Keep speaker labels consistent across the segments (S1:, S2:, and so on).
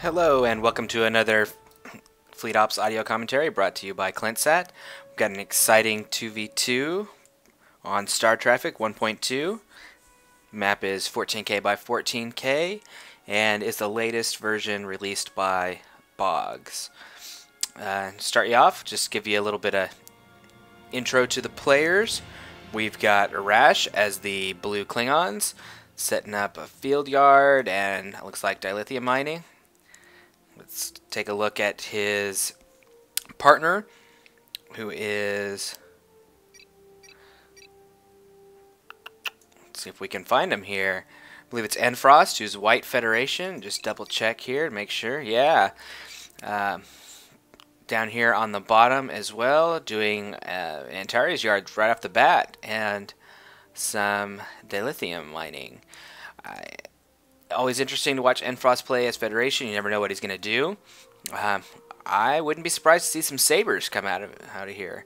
S1: Hello and welcome to another Fleet Ops audio commentary brought to you by ClintSat. We've got an exciting 2v2 on Star Traffic 1.2. Map is 14K by 14K and is the latest version released by Boggs. Start you off, just give you a little bit of intro to the players. We've got Arash as the blue Klingons, setting up a field yard and it looks like dilithium mining. Let's take a look at his partner, who is, let's see if we can find him here. I believe it's nFrost, who's White Federation. Just double check here to make sure. Yeah. Down here on the bottom as well, doing Antares yards right off the bat and some dilithium mining. Always interesting to watch nFrost play as Federation. You never know what he's going to do. I wouldn't be surprised to see some sabers come out of here.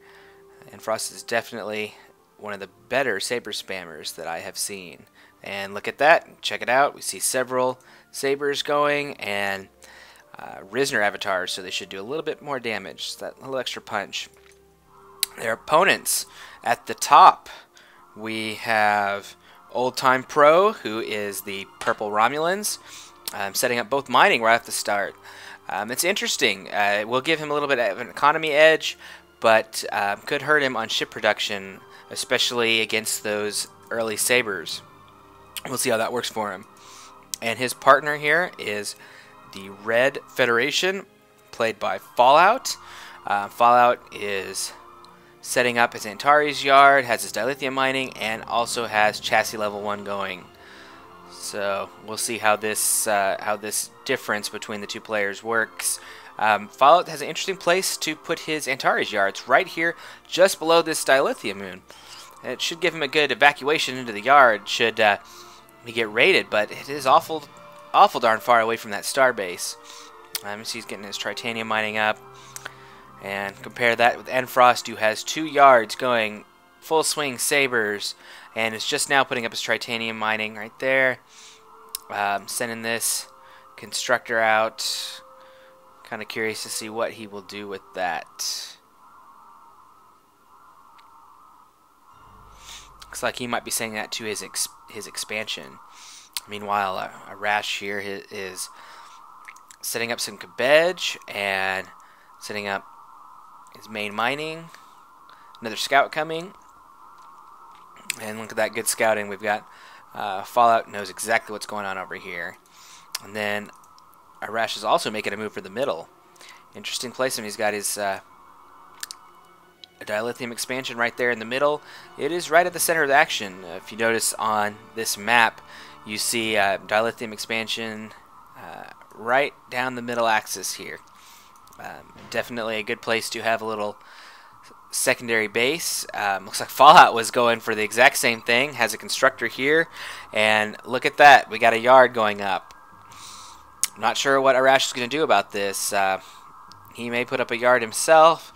S1: nFrost is definitely one of the better saber spammers that I have seen. And look at that. Check it out. We see several sabers going and Risner avatars, so they should do a little bit more damage. That little extra punch. Their opponents at the top, we have Old Time Pro, who is the purple Romulans, setting up both mining right off the start. It's interesting. It will give him a little bit of an economy edge, but could hurt him on ship production, especially against those early sabers. We'll see how that works for him. And his partner here is the Red Federation, played by Fa11out. Fa11out is setting up his Antares yard, has his dilithium mining, and also has chassis level 1 going. So we'll see how this difference between the two players works. Fa11out has an interesting place to put his Antares yards, right here, just below this dilithium moon. It should give him a good evacuation into the yard should he get raided, but it is awful darn far away from that star base. So he's getting his titanium mining up. And compare that with nFrost, who has 2 yards going full swing sabers, and is just now putting up his titanium mining right there. Sending this constructor out. Kind of curious to see what he will do with that. Looks like he might be saying that to his expansion. Meanwhile, Arash here is setting up some cabbage and setting up his main mining. Another scout coming. And look at that good scouting. We've got Fa11out knows exactly what's going on over here. And then Arash is also making a move for the middle. Interesting placement. He's got his a dilithium expansion right there in the middle. It is right at the center of the action. If you notice on this map, you see dilithium expansion right down the middle axis here. Definitely a good place to have a little secondary base. Looks like Fa11out was going for the exact same thing. Has a constructor here, and look at that. We got a yard going up. I'm not sure what Arash is going to do about this. He may put up a yard himself,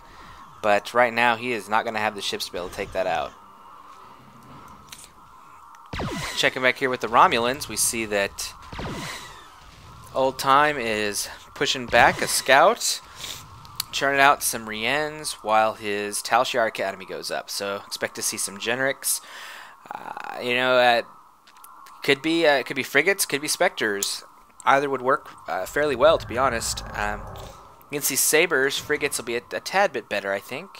S1: but right now he is not going to have the ships to be able to take that out. Checking back here with the Romulans, we see that Old Time is pushing back a scout, churning out some Riens while his Tal Shiar Academy goes up. So expect to see some Generics. Could be frigates, could be Spectres. Either would work fairly well, to be honest. Against these Sabers, frigates will be a tad bit better, I think.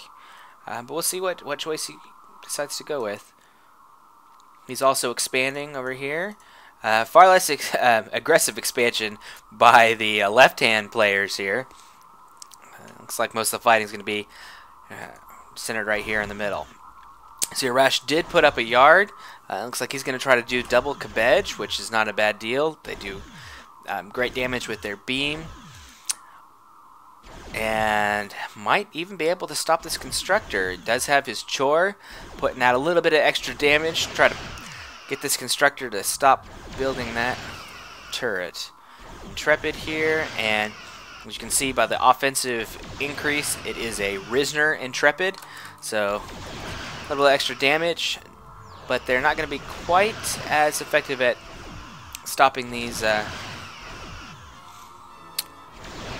S1: But we'll see what choice he decides to go with. He's also expanding over here. Far less aggressive expansion by the left-hand players here. Looks like most of the fighting is going to be centered right here in the middle. So Arash did put up a yard. Looks like he's going to try to do double cabbage, which is not a bad deal. They do great damage with their beam. And might even be able to stop this constructor. It does have his chore, putting out a little bit of extra damage to try to get this constructor to stop building that turret. Intrepid here, and as you can see by the offensive increase, it is a Risner Intrepid, so a little extra damage, but they're not going to be quite as effective at stopping these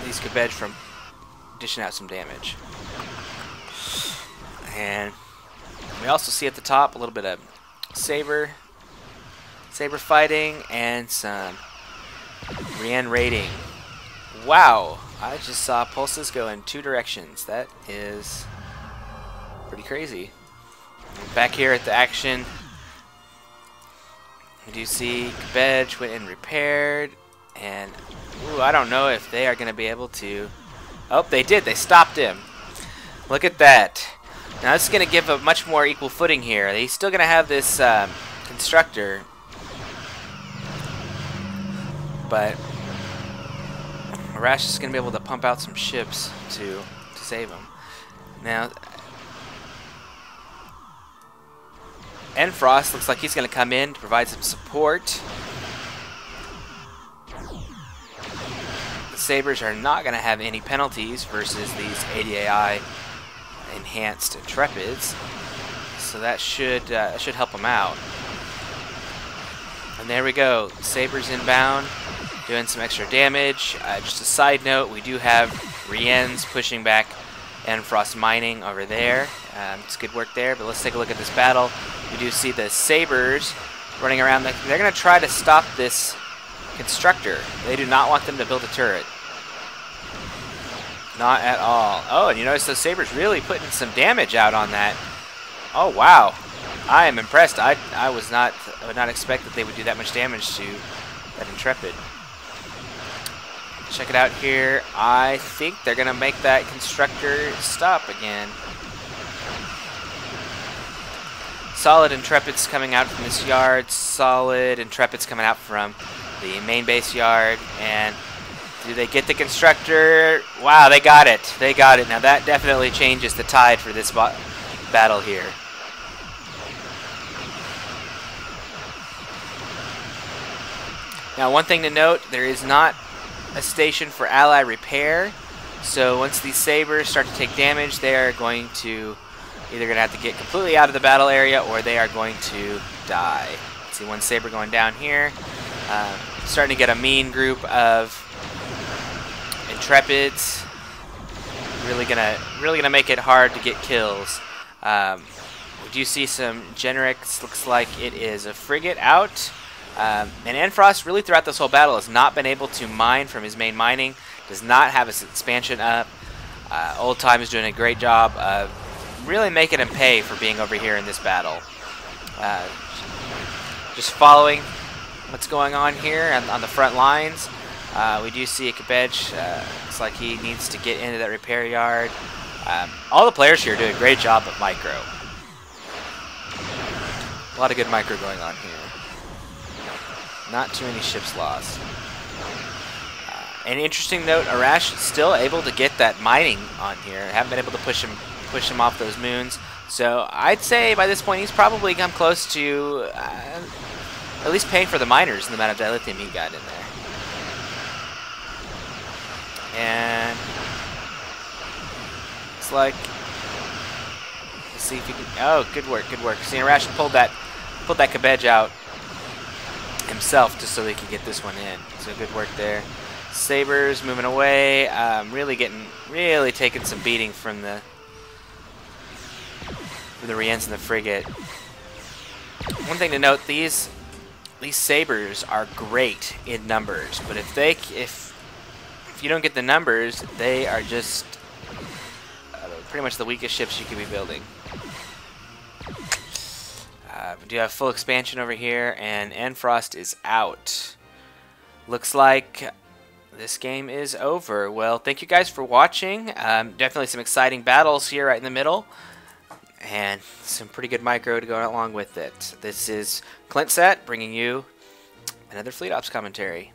S1: these Cabbage from dishing out some damage. And we also see at the top a little bit of saber fighting and some Rien raiding. Wow, I just saw pulses go in 2 directions. That is pretty crazy. Back here at the action, we do see Cabbage went and repaired, and ooh, I don't know if they are going to be able to. Oh, they did. They stopped him. Look at that. Now this is going to give a much more equal footing here. He's still going to have this constructor, but Arash is going to be able to pump out some ships to save him. Now, nFrost looks like he's going to come in to provide some support. The Sabres are not going to have any penalties versus these ADAI enhanced Intrepids, so that should help them out. And there we go, Sabres inbound, doing some extra damage. Just a side note, we do have Riens pushing back nFrost mining over there. It's good work there, but let's take a look at this battle. We do see the Sabres running around. They're going to try to stop this constructor. They do not want them to build a turret. Not at all. Oh, and you notice those Sabres really putting some damage out on that. Oh, wow. I am impressed. I would not expect that they would do that much damage to that Intrepid. Check it out here. I think they're going to make that constructor stop again. Solid Intrepids coming out from this yard. Solid Intrepids coming out from the main base yard. And do they get the constructor? Wow, they got it. They got it. Now that definitely changes the tide for this battle here. Now one thing to note, there is not a station for ally repair. So once these Sabres start to take damage, they are going to either going to have to get completely out of the battle area or they are going to die. See one Sabre going down here. Starting to get a mean group of Intrepids. Really gonna make it hard to get kills. We do see some Generics. Looks like it is a frigate out. And nFrost really throughout this whole battle has not been able to mine from his main mining. Does not have his expansion up. Old Time is doing a great job of really making him pay for being over here in this battle. Just following what's going on here on the front lines. We do see a Cabbage. Looks like he needs to get into that repair yard. All the players here do a great job of micro. A lot of good micro going on here. Not too many ships lost. An interesting note, Arash is still able to get that mining on here. Haven't been able to push him off those moons. So I'd say by this point he's probably come close to at least paying for the miners and the amount of dilithium he got in there. And it's like, let's see if he can. Oh, good work, good work. See, Arash pulled that Cabbage out himself just so they could get this one in. So good work there. Sabres moving away, really taking some beating from the Riens and the frigate. One thing to note: these Sabres are great in numbers, but if you don't get the numbers, they are just pretty much the weakest ships you could be building. We do have full expansion over here, and nFrost is out. Looks like this game is over. Well, thank you guys for watching. Definitely some exciting battles here right in the middle, and some pretty good micro to go along with it. This is ClintSat bringing you another Fleet Ops commentary.